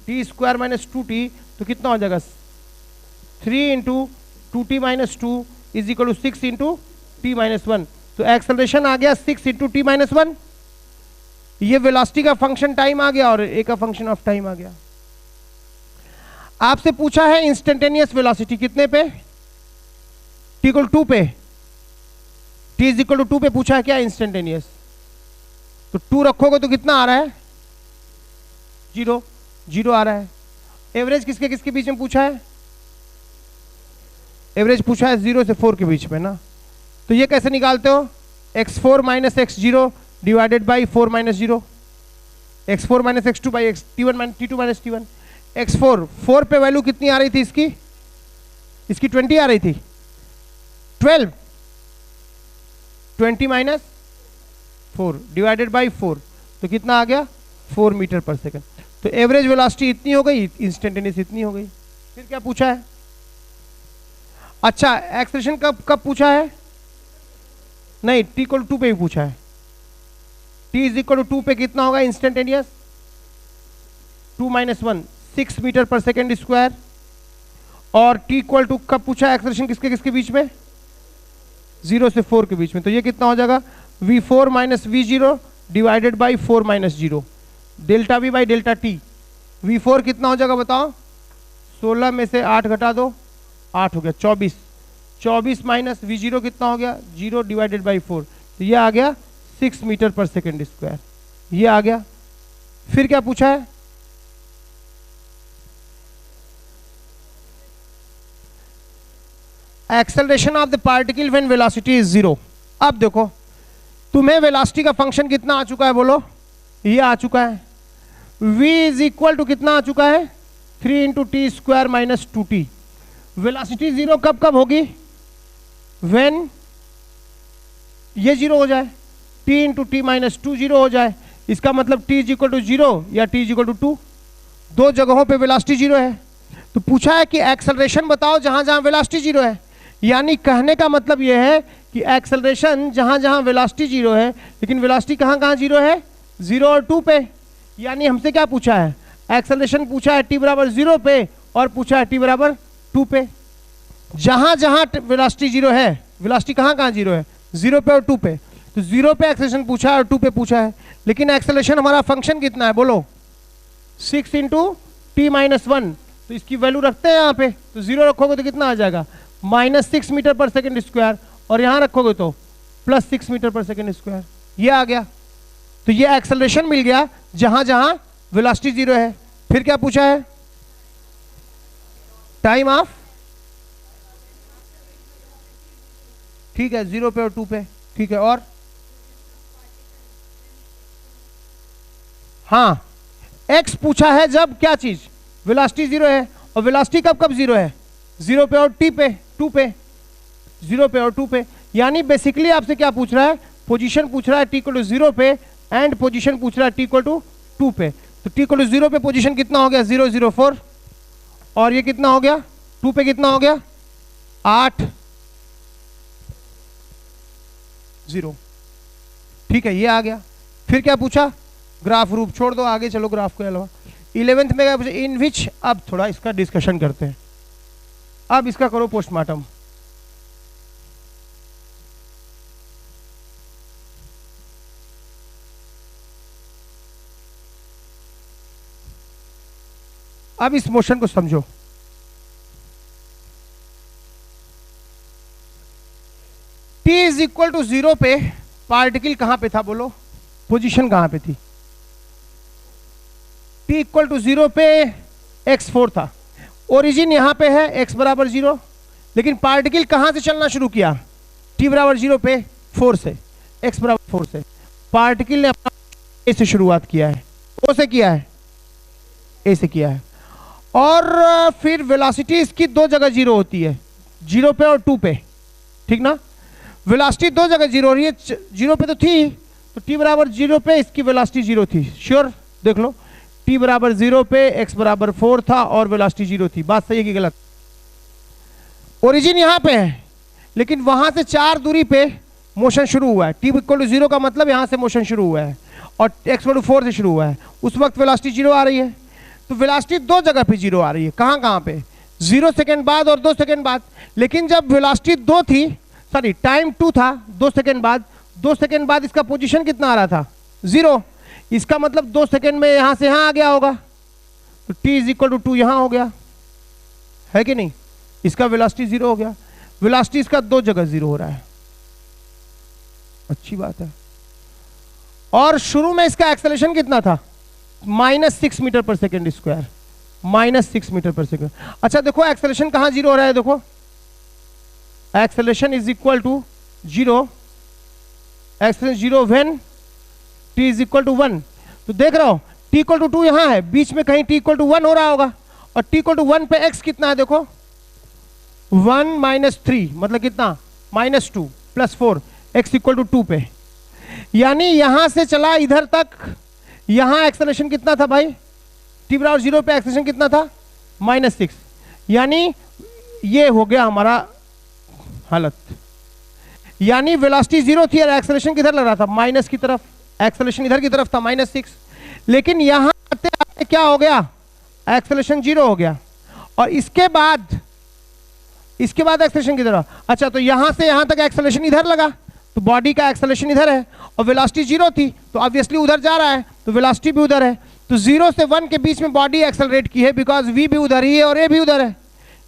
S1: t स्क्वायर माइनस 2t, तो कितना हो जाएगा? 3 into 2t minus 2 is equal to 6 into t minus 1। तो एक्सेलरेशन आ गया 6 इंटू टी माइनस 1। ये वेलोसिटी का फंक्शन टाइम आ गया और ए का फंक्शन ऑफ टाइम आ गया। आपसे पूछा है इंस्टेंटेनियस वेलोसिटी कितने पे? t इक्वल 2 पे, t इज इक्वल टू 2 पे पूछा है क्या इंस्टेंटेनियस? तो 2 रखोगे तो कितना आ रहा है? 0, 0 आ रहा है। एवरेज किसके किसके बीच में पूछा है? एवरेज पूछा है 0 से 4 के बीच में ना। तो ये कैसे निकालते हो? x4 minus x0 divided by 4 minus 0, x4 minus x2 by t2 minus t1। x4 4 पे वैल्यू कितनी आ रही थी इसकी? इसकी 20 आ रही थी। 12 20 माइनस 4 डिवाइडेड बाई 4, तो कितना आ गया? 4 मीटर पर सेकंड। तो एवरेज वेलोसिटी इतनी हो गई, इंस्टेंटेनियस इतनी हो गई। फिर क्या पूछा है? अच्छा, एक्सेलरेशन कब कब पूछा है? नहीं, t इक्वल 2 पे भी पूछा है। t इज इक्वल टू 2 पे कितना होगा इंस्टेंटेनियस? 2 माइनस 1 6 मीटर पर सेकेंड स्क्वायर। और t इक्वल टू कब पूछा है एक्सेलरेशन किसके किसके बीच में? 0 से 4 के बीच में। तो ये कितना हो जाएगा? v4 minus v0 divided by 4 minus 0 delta v by delta t। v4 कितना हो जाएगा बताओ? 16 में से 8 घटा दो, 8 हो गया 24। 24 माइनस v0 कितना हो गया? 0 डिवाइडेड बाई 4। तो ये आ गया 6 मीटर पर सेकेंड स्क्वायर। ये आ गया। फिर क्या पूछा है? Acceleration of the particle when velocity is 0। अब देखो, तुम्हें वेलोसिटी का फंक्शन कितना आ चुका है बोलो? ये आ चुका है। v इज इक्वल टू कितना आ चुका है? 3 into T square minus 2t। Velocity 0 कब कब होगी? व्हेन ये 0 हो जाए, t इंटू टी माइनस 2 0 हो जाए। इसका मतलब t इज इक्वल टू 0 या t इज इक्वल टू 2, दो जगहों पे वेलोसिटी 0 है। तो पूछा है कि एक्सेलरेशन बताओ जहां जहां वेलोसिटी 0 है। यानी कहने का मतलब यह है कि एक्सेलरेशन जहां जहां वेलोसिटी 0 है, लेकिन वेलोसिटी कहां कहां 0 है? 0 और 2 पे। यानी हमसे क्या पूछा है? एक्सेलरेशन पूछा है t बराबर 0 पे और पूछा है t बराबर 2 पे। जहां जहां वेलोसिटी 0 है, वेलोसिटी कहां कहां 0 है? 0 पे और 2 पे। तो 0 पे एक्सेलरेशन पूछा है और 2 पे पूछा है, लेकिन एक्सेलरेशन हमारा फंक्शन कितना है बोलो? 6 इंटू टी माइनस 1। तो इसकी वैल्यू रखते हैं यहाँ पे, तो 0 रखोगे तो कितना आ जाएगा? -6 मीटर पर सेकेंड स्क्वायर, और यहाँ रखोगे तो +6 मीटर पर सेकेंड स्क्वायर। ये आ गया। तो ये एक्सेलरेशन मिल गया जहां जहां वेलोसिटी 0 है। फिर क्या पूछा है? टाइम ऑफ, ठीक है, 0 पे और 2 पे, ठीक है। और हाँ, x पूछा है जब क्या चीज? वेलोसिटी 0 है। और वेलोसिटी कब कब 0 है? 0 पे और t पे, 2 पे, 0 पे और 2 पे। यानी बेसिकली आपसे क्या पूछ रहा है? पोजीशन पूछ रहा है t इक्वल टू 0 पे, एंड पोजीशन पूछ रहा है t इक्वल टू 2 पे। तो t इक्वल टू 0 पे पोजीशन कितना हो गया? 0 0 4। और ये कितना हो गया? 2 पे कितना हो गया? 8 0। ठीक है, ये आ गया। फिर क्या पूछा, ग्राफ रूप छोड़ दो, आगे चलो ग्राफ के अलावा। 11th में क्या पूछा, इन विच, अब थोड़ा इसका डिस्कशन करते हैं, अब इसका करो पोस्टमार्टम। अब इस मोशन को समझो। t इज इक्वल टू 0 पे पार्टिकल कहां पे था, बोलो पोजीशन कहां पे थी। t इक्वल टू 0 पे x4 था, ओरिजिन यहां पे है x बराबर 0, लेकिन पार्टिकल कहां से चलना शुरू किया, t बराबर 0 पे 4 से, x बराबर 4 से। पार्टिकल ने अपना a से शुरुआत किया है, o से किया है, a से किया है, और फिर वेलोसिटी इसकी दो जगह 0 होती है, 0 पे और 2 पे, ठीक ना। वेलोसिटी दो जगह 0 हो रही है, 0 पे तो थी, तो t बराबर 0 पे इसकी वेलोसिटी 0 थी, श्योर देख लो, t बराबर 0 पे x बराबर 4 था और वेलोसिटी 0 थी। बात सही है कि गलत। ओरिजिन यहां पे है, लेकिन वहां से 4 दूरी पे मोशन शुरू हुआ है, t इक्वल टू 0 का मतलब यहां से मोशन शुरू हुआ है और x इक्वल टू 4 से शुरू हुआ है, उस वक्त वेलोसिटी 0 आ रही है। तो वेलोसिटी दो जगह पे 0 आ रही है, कहां कहां पे, 0 सेकंड बाद और 2 सेकंड बाद। लेकिन जब वेलोसिटी 2 थी, सॉरी टाइम 2 था, 2 सेकंड बाद, 2 सेकंड बाद इसका पोजीशन कितना आ रहा था, 0। इसका मतलब 2 सेकंड में यहां से यहां आ गया होगा, तो t इज इक्वल टू 2 यहां हो गया, है कि नहीं। इसका वेलोसिटी 0 हो गया, वेलोसिटी इसका दो जगह 0 हो रहा है, अच्छी बात है। और शुरू में इसका एक्सेलरेशन कितना था, -6 मीटर पर सेकेंड स्क्वायर, -6 मीटर पर सेकेंड। अच्छा देखो एक्सेलरेशन कहां 0 हो रहा है, देखो acceleration is equal to 0, acceleration 0 when t is equal to 1। तो देख रहा हो t इक्वल टू 2 यहां है, बीच में कहीं t इक्वल टू 1 हो रहा होगा, और t इक्वल टू 1 पे x कितना है, देखो 1 - 3 मतलब कितना, -2 + 4, x इक्वल टू 2 पे। यानी यहां से चला इधर तक, यहां एक्सेलरेशन कितना था भाई, t बराबर 0 पे एक्सेलरेशन कितना था, -6। यानी ये हो गया हमारा हालत, यानी वेलोसिटी 0 थी और एक्सेलरेशन किधर लग रहा था, माइनस की तरफ, एक्सेलरेशन इधर की तरफ था -6। लेकिन यहां आते आते क्या हो गया, एक्सेलरेशन 0 हो गया, और इसके बाद एक्सेलरेशन किधर है। अच्छा तो यहां से यहां तक एक्सेलरेशन इधर लगा, तो बॉडी का एक्सेलरेशन इधर है, और वेलोसिटी 0 थी, तो ऑब्वियसली उधर जा रहा है, तो वेलोसिटी भी उधर है। तो 0 से 1 के बीच में बॉडी एक्सेलरेट की है, बिकॉज v भी उधर ही है और a भी उधर है।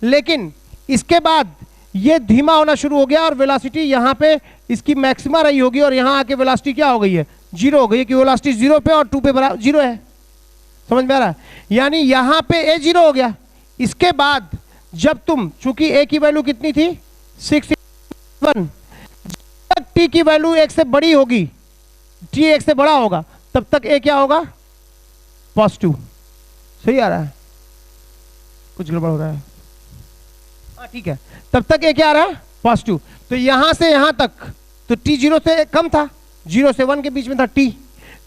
S1: लेकिन इसके बाद ये धीमा होना शुरू हो गया, और वेलोसिटी यहाँ पे इसकी मैक्सिमा रही होगी, और यहाँ आके वेलोसिटी क्या हो गई है, 0 हो गई है, कि वेलोसिटी 0 पे और 2 पे बराबर 0 है। समझ में आ रहा है, यानी यहाँ पे a 0 हो गया। इसके बाद जब तुम, चूंकि a की वैल्यू कितनी थी 6, तक t की वैल्यू 1 से बड़ी होगी, t 1 से बड़ा होगा, तब तक a क्या होगा, पॉजिटिव। सही आ रहा है, कुछ गड़बड़ हो रहा है, हाँ ठीक है, तब तक a क्या आ रहा है, पॉजिटिव। तो यहां से यहां तक तो t 0 से कम था, 0 से 1 के बीच में था t।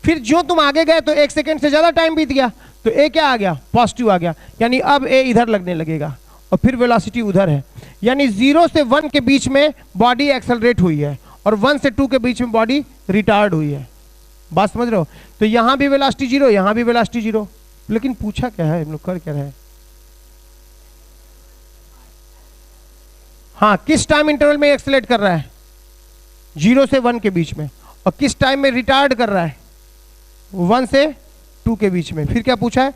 S1: फिर जो तुम आगे गए तो 1 सेकेंड से ज्यादा टाइम बीत गया, तो a क्या आ गया, पॉजिटिव आ गया, यानी अब a इधर लगने लगेगा, और फिर वेलोसिटी उधर है। यानी 0 से 1 के बीच में बॉडी एक्सेलरेट हुई है, और 1 से 2 के बीच में बॉडी रिटार्ड हुई है। बात समझ रहे हो। तो यहां भी वेलोसिटी 0, यहां भी वेलोसिटी 0। लेकिन पूछा क्या है, हम लोग कर क्या रहे हैं, हाँ किस टाइम इंटरवल में एक्सेलरेट कर रहा है, 0 से 1 के बीच में, और किस टाइम में रिटार्ड कर रहा है, 1 से 2 के बीच में। फिर क्या पूछा है,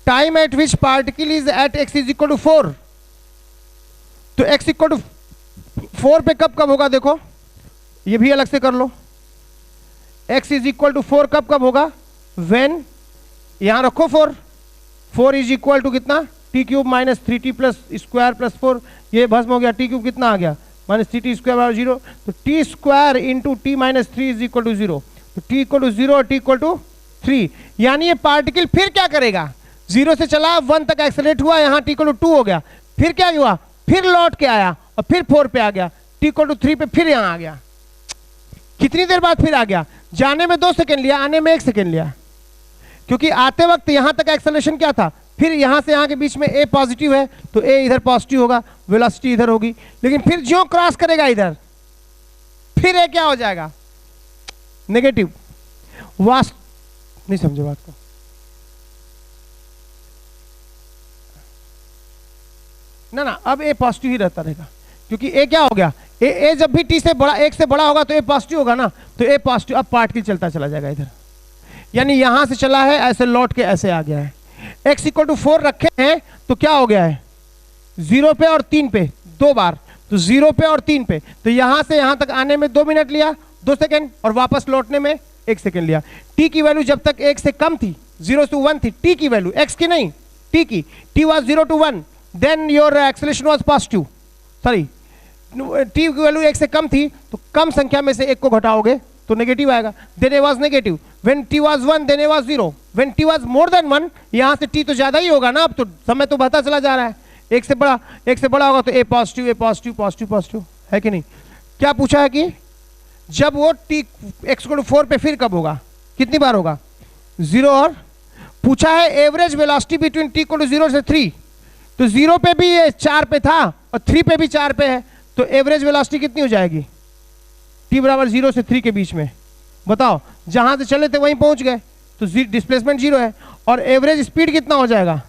S1: time at which particle is at x is equal to 4। तो x इक्वल टू 4 पे कब होगा, देखो ये भी अलग से कर लो, x इज इक्वल टू 4 कब होगा, व्हेन, यहां रखो 4 इज इक्वल टू कितना, t cube minus 3t plus square plus 4, ये भस्म हो गया, t क्यूब कितना आ गया, -3t स्क्वायर बराबर 0। तो t square into t minus 3 is equal to 0। तो t इक्वल टू 0 और t इक्वल टू 3। यानी ये पार्टिकल फिर क्या करेगा, 0 से चला 1 तक एक्सेलरेट हुआ, यहाँ t इक्वल टू 2 हो गया, फिर क्या हुआ, फिर लौट के आया और फिर 4 पे आ गया, t इक्वल टू 3 पे फिर यहाँ आ गया। कितनी देर बाद फिर आ गया, जाने में 2 सेकेंड लिया, आने में 1 सेकेंड लिया, क्योंकि आते वक्त यहां तक एक्सेलरेशन क्या था, फिर यहां से यहां के बीच में a पॉजिटिव है, तो a इधर पॉजिटिव होगा, वेलोसिटी इधर होगी। लेकिन फिर जो क्रॉस करेगा इधर, फिर a क्या हो जाएगा, नेगेटिव। वास्ट नहीं समझे बात को। ना ना, अब ए पॉजिटिव ही रहता रहेगा, क्योंकि ए क्या हो गया, ए जब भी टी से बड़ा, एक से बड़ा होगा तो ए पॉजिटिव होगा ना, तो ए पॉजिटिव अब पार्टिकल चलता चला जाएगा इधर, यानी यहां से चला है ऐसे लौट के ऐसे आ गया है। x इक्वल टू 4 रखे हैं तो क्या हो गया है, 0 पे और 3 पे 2 बार, तो 0 पे और 3 पे, तो यहां से यहां तक आने में 2 मिनट लिया, 2 सेकेंड, और वापस लौटने में 1 सेकेंड लिया। t की वैल्यू जब तक 1 से कम थी, 0 to 1 थी, t की वैल्यू, x की नहीं, t की, t was 0 to 1, then your acceleration was positive, sorry t की वैल्यू 1 से कम थी, तो कम संख्या में से 1 को घटाओगे तो नेगेटिव आएगा, then a was negative, when t was 1 then a was 0, when t was more than 1, यहां से t तो ज्यादा ही होगा ना, अब तो समय तो बढ़ता चला जा रहा है, एक से बड़ा होगा तो a positive, a positive, positive, positive, है कि नहीं। क्या पूछा है कि जब वो t x को 4 पे फिर कब होगा, कितनी बार होगा, 0, और पूछा है एवरेज वेलोसिटी बिटवीन t को 0 से 3, तो 0 पे भी ये 4 पे था और 3 पे भी 4 पे है, तो एवरेज वेलोसिटी कितनी हो जाएगी, t बराबर 0 से 3 के बीच में, बताओ, जहां से चले थे वहीं पहुंच गए, तो डिस्प्लेसमेंट 0 है, और एवरेज स्पीड कितना हो जाएगा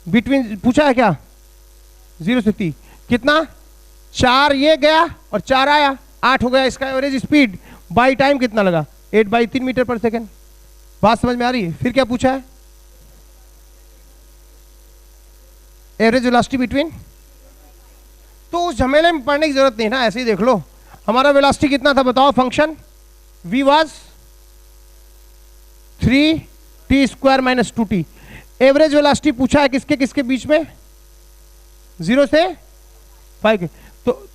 S1: बिटवीन, पूछा है क्या, 0 से 3 कितना, 4 ये गया और 4 आया, 8 हो गया इसका एवरेज स्पीड, बाई टाइम कितना लगा, 8/3 मीटर पर सेकेंड। बात समझ में आ रही है। फिर क्या पूछा है, एवरेज वेलोसिटी बिटवीन, तो उस झमेले में पढ़ने की जरूरत नहीं ना, ऐसे ही देख लो। हमारा वेलोसिटी कितना था बताओ, function v was 3t² - 2t। Average velocity पूछा है किसके किसके बीच में, 0 से 5 के, तो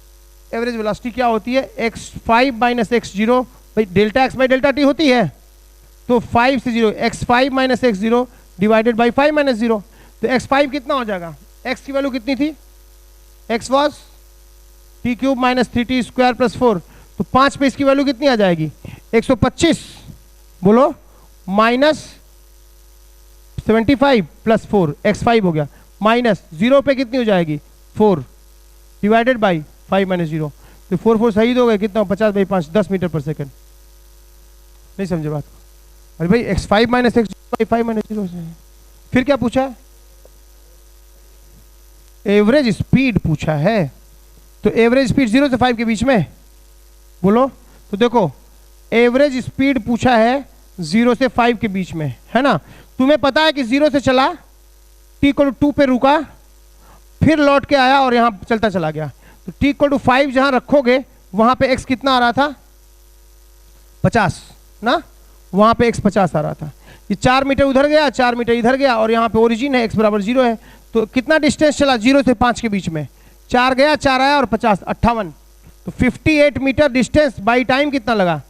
S1: एवरेज वेलोसिटी क्या होती है, x5 - x0, भाई delta x by delta t होती है, तो 5 से 0, x5 - x0 डिवाइडेड बाई 5 - 0, तो x5 कितना हो जाएगा, x की वैल्यू कितनी थी, x वाज t³ - 3t² + 4, तो 5 पे इसकी वैल्यू कितनी आ जाएगी, 125, बोलो, -75 + 4, x5 हो गया, माइनस 0 पे कितनी हो जाएगी, 4 डिवाइडेड बाई 5 - 0, तो 4 4 सही हो गए, कितना 50/5, 10 मीटर पर सेकेंड। नहीं समझे बात को, अरे भाई x5 - x/5 - 0 से। फिर क्या पूछा है, एवरेज स्पीड पूछा है, तो एवरेज स्पीड 0 से 5 के बीच में, बोलो, तो देखो एवरेज स्पीड पूछा है 0 से 5 के बीच में, है ना। तुम्हें पता है कि 0 से चला, t = 2 पे रुका, फिर लौट के आया और यहां चलता चला गया, तो t = 5 जहां रखोगे वहां पे x कितना आ रहा था, 50 ना, वहां पे x 50 आ रहा था, ये 4 मीटर उधर गया, 4 मीटर इधर गया, और यहाँ पे ओरिजिन है, x बराबर 0 है, तो कितना डिस्टेंस चला 0 से 5 के बीच में, 4 गया, 4 आया और 50, 58, तो 58 मीटर डिस्टेंस, बाई टाइम कितना लगा,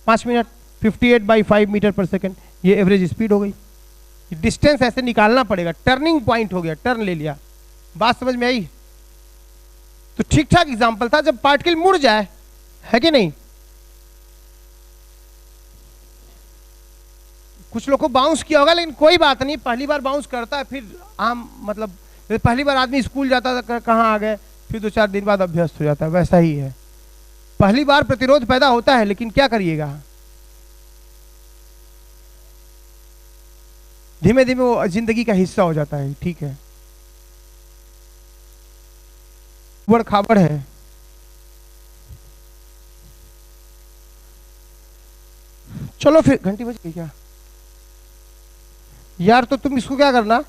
S1: 5 मिनट, 58/5 मीटर पर सेकेंड, ये एवरेज स्पीड हो गई। डिस्टेंस ऐसे निकालना पड़ेगा, टर्निंग पॉइंट हो गया, टर्न ले लिया। बात समझ में आई, तो ठीक ठाक एग्जाम्पल था, जब पार्टिकल मुड़ जाए, है कि नहीं। कुछ लोग को बाउंस किया होगा, लेकिन कोई बात नहीं, पहली बार बाउंस करता है, फिर आम मतलब पहली बार आदमी स्कूल जाता था, कहाँ आ गए, फिर 2-4 दिन बाद अभ्यस्त हो जाता है, वैसा ही है। पहली बार प्रतिरोध पैदा होता है, लेकिन क्या करिएगा, धीमे धीमे वो जिंदगी का हिस्सा हो जाता है, ठीक है। बड़ खाबड़ है, चलो फिर, घंटी बज गई क्या यार, तो तुम इसको क्या करना,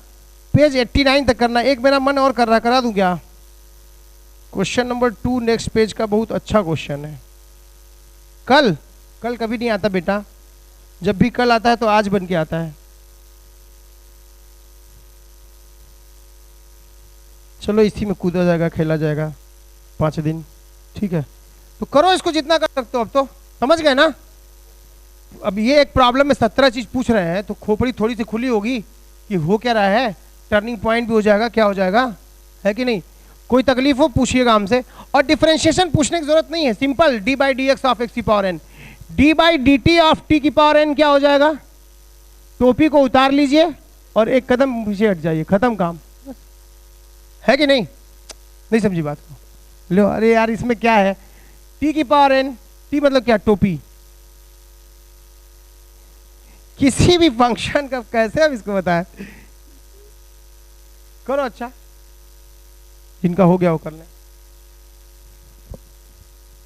S1: पेज 89 तक करना। एक मेरा मन और कर रहा, करा दूं क्या, क्वेश्चन नंबर 2 नेक्स्ट पेज का बहुत अच्छा क्वेश्चन है। कल कभी नहीं आता बेटा, जब भी कल आता है तो आज बन के आता है। चलो इसी में कूदा जाएगा, खेला जाएगा 5 दिन, ठीक है। तो करो इसको जितना कर सकते हो, अब तो समझ गए ना। अब ये एक प्रॉब्लम में 17 चीज पूछ रहे हैं, तो खोपड़ी थोड़ी सी खुली होगी कि हो क्या रहा है, टर्निंग पॉइंट भी हो जाएगा, क्या हो जाएगा, है कि नहीं। कोई तकलीफ हो पूछिएगा हमसे, और डिफरेंशिएशन पूछने की जरूरत नहीं है, सिंपल, d/dx ऑफ x की power n, d/dt of t की पावर n क्या हो जाएगा, टोपी को उतार लीजिए और एक कदम पीछे हट जाइए, खत्म काम, है कि नहीं। नहीं समझी बात को, लो, अरे यार इसमें क्या है, t की पावर n, t मतलब क्या, टोपी, किसी भी फंक्शन का कैसे हम इसको बताएं? करो अच्छा, जिनका हो गया वो कर लें।